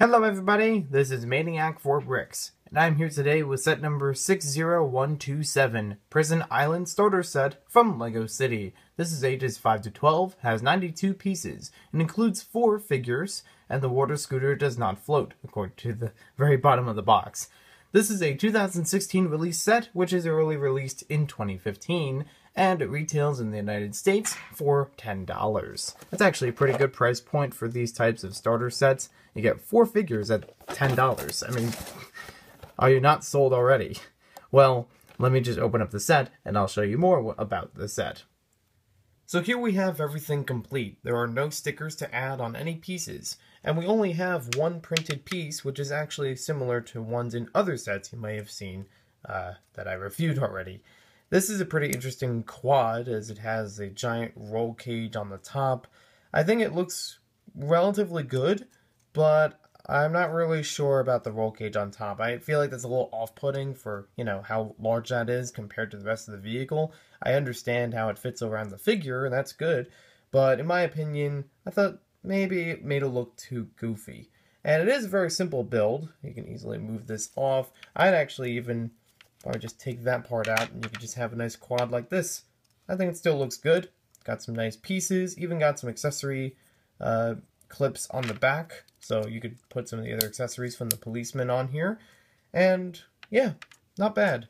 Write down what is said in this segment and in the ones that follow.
Hello everybody, this is Maniac4Bricks, and I'm here today with set number 60127, Prison Island Starter Set from LEGO City. This is ages 5 to 12, has 92 pieces, and includes 4 figures, and the water scooter does not float, according to the very bottom of the box. This is a 2016 release set, which is early released in 2015, and it retails in the United States for $10. That's actually a pretty good price point for these types of starter sets. You get 4 figures at $10. I mean, are you not sold already? Well, let me just open up the set, and I'll show you more about the set. So here we have everything complete. There are no stickers to add on any pieces, and we only have one printed piece, which is actually similar to ones in other sets you may have seen that I reviewed already. This is a pretty interesting quad, as it has a giant roll cage on the top. I think it looks relatively good, but I'm not really sure about the roll cage on top. I feel like that's a little off-putting for, how large that is compared to the rest of the vehicle. I understand how it fits around the figure, and that's good, but in my opinion, I thought maybe it made it look too goofy. And it is a very simple build. You can easily move this off. I'd actually even probably just take that part out, and you could just have a nice quad like this. I think it still looks good. Got some nice pieces, even got some accessory clips on the back, so you could put some of the other accessories from the policeman on here. And yeah, not bad.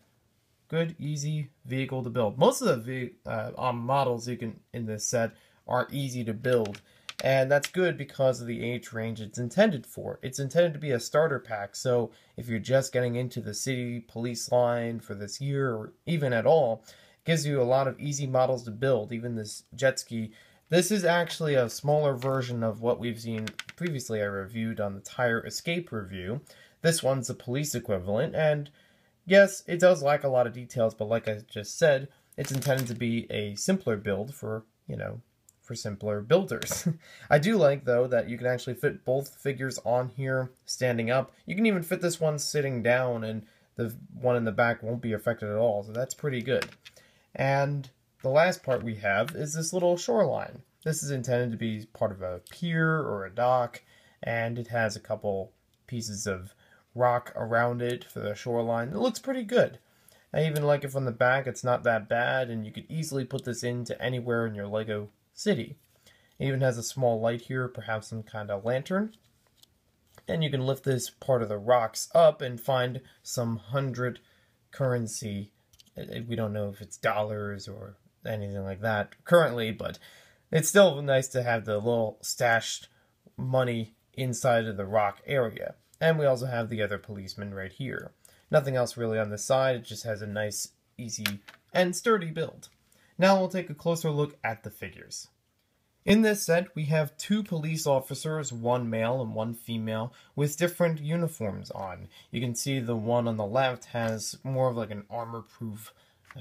Good, easy vehicle to build. Most of the models you can in this set are easy to build, and that's good because of the age range it's intended for. It's intended to be a starter pack, so if you're just getting into the city police line for this year, or even at all, it gives you a lot of easy models to build. Even this jet ski. This is actually a smaller version of what we've seen previously. I reviewed on the Tire Escape review. This one's the police equivalent, and yes, it does lack a lot of details, but like I just said, it's intended to be a simpler build for, for simpler builders. I do like, though, that you can actually fit both figures on here standing up. You can even fit this one sitting down, and the one in the back won't be affected at all, so that's pretty good. And the last part we have is this little shoreline. This is intended to be part of a pier or a dock, and it has a couple pieces of rock around it for the shoreline. It looks pretty good. I even like it from the back. It's not that bad, and you could easily put this into anywhere in your LEGO city. It even has a small light here, perhaps some kind of lantern. And you can lift this part of the rocks up and find some 100 currency. We don't know if it's dollars or anything like that currently, but it's still nice to have the little stashed money inside of the rock area. And we also have the other policeman right here. Nothing else really on the side. It just has a nice, easy, and sturdy build. Now we'll take a closer look at the figures. In this set, we have 2 police officers, one male and one female, with different uniforms on. You can see the one on the left has more of like an armor-proof,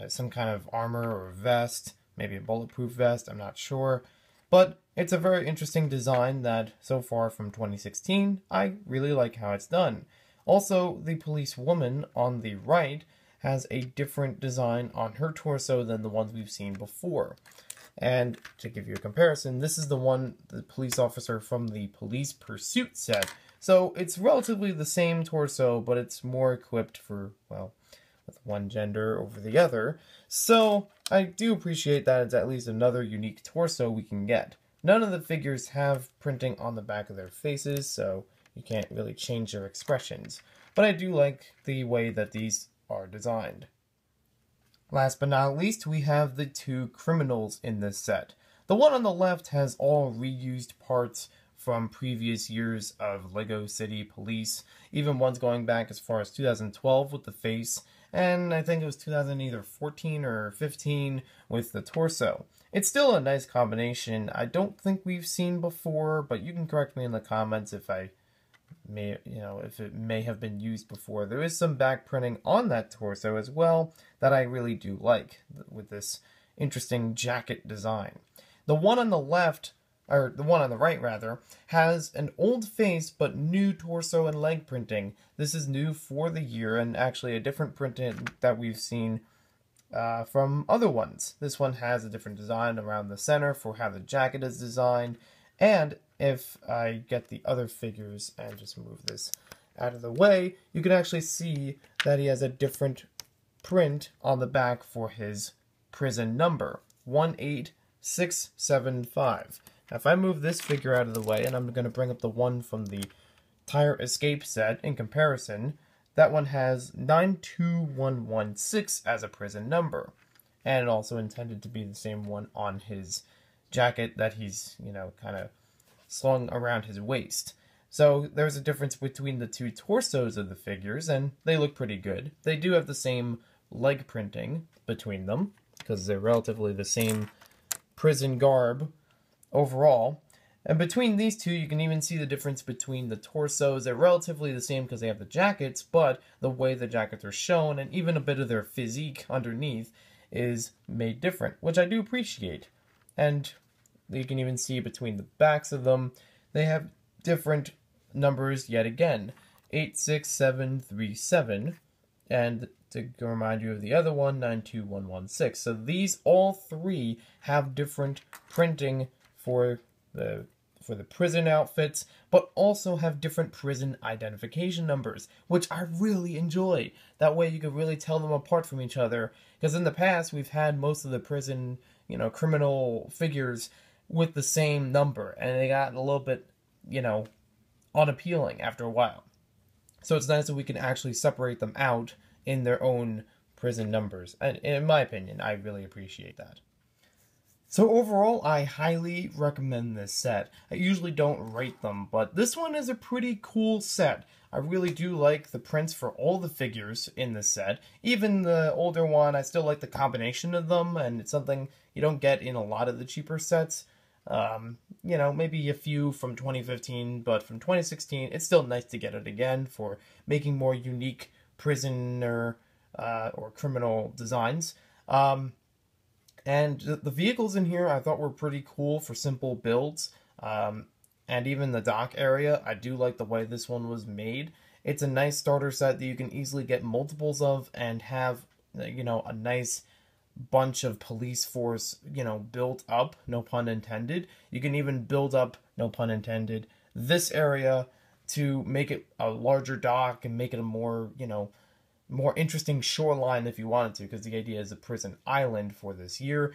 some kind of armor or vest, maybe a bulletproof vest, I'm not sure. But it's a very interesting design that, so far from 2016, I really like how it's done. Also, the police woman on the right has a different design on her torso than the ones we've seen before. And to give you a comparison, this is the police officer from the Police Pursuit set. So it's relatively the same torso, but it's more equipped for, well, with one gender over the other. So I do appreciate that it's at least another unique torso we can get. None of the figures have printing on the back of their faces, so you can't really change their expressions. But I do like the way that these are designed. Last but not least, we have the 2 criminals in this set. The one on the left has all reused parts from previous years of LEGO City Police, even ones going back as far as 2012 with the face, and I think it was 2014 or 15 with the torso. It's still a nice combination. I don't think we've seen before, but you can correct me in the comments if I may, if it may have been used before. There is some back printing on that torso as well that I really do like with this interesting jacket design. The one on the left, or the one on the right rather, has an old face but new torso and leg printing. This is new for the year and actually a different printing that we've seen from other ones. This one has a different design around the center for how the jacket is designed, And if I get the other figures and just move this out of the way, you can actually see that he has a different print on the back for his prison number, 18675. Now, if I move this figure out of the way, and I'm going to bring up the one from the Tire Escape set in comparison, that one has 92116 as a prison number. And it also intended to be the same one on his jacket that he's, kind of slung around his waist. So there's a difference between the two torsos of the figures, and they look pretty good. They do have the same leg printing between them, because they're relatively the same prison garb overall. And between these two, you can even see the difference between the torsos. They're relatively the same because they have the jackets, but the way the jackets are shown, and even a bit of their physique underneath, is made different, which I do appreciate. And you can even see between the backs of them, they have different numbers yet again, 86737, and to remind you of the other one, 92116. So these all three have different printing for the prison outfits, but also have different prison identification numbers, which I really enjoy. That way you can really tell them apart from each other, because in the past we've had most of the prison, criminal figures with the same number, and they got a little bit, unappealing after a while. So it's nice that we can actually separate them out in their own prison numbers, and in my opinion, I really appreciate that. So overall, I highly recommend this set. I usually don't rate them, but this one is a pretty cool set. I really do like the prints for all the figures in this set. Even the older one, I still like the combination of them, and it's something you don't get in a lot of the cheaper sets. Maybe a few from 2015, but from 2016, it's still nice to get it again for making more unique prisoner or criminal designs. And the vehicles in here I thought were pretty cool for simple builds. And even the dock area, I do like the way this one was made. It's a nice starter set that you can easily get multiples of and have, a nice bunch of police force, built up, no pun intended. You can even build up, no pun intended, this area to make it a larger dock and make it a more, more interesting shoreline if you wanted to, because the idea is a prison island for this year.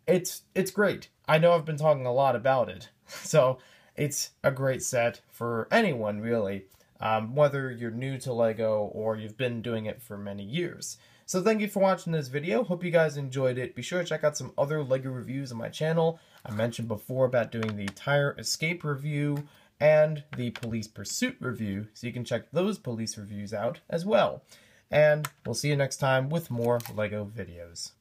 It's great. I know I've been talking a lot about it, so it's a great set for anyone, really, whether you're new to LEGO or you've been doing it for many years. So thank you for watching this video. Hope you guys enjoyed it. Be sure to check out some other LEGO reviews on my channel. I mentioned before about doing the Tire Escape review and the Police Pursuit review, so you can check those police reviews out as well. And we'll see you next time with more LEGO videos.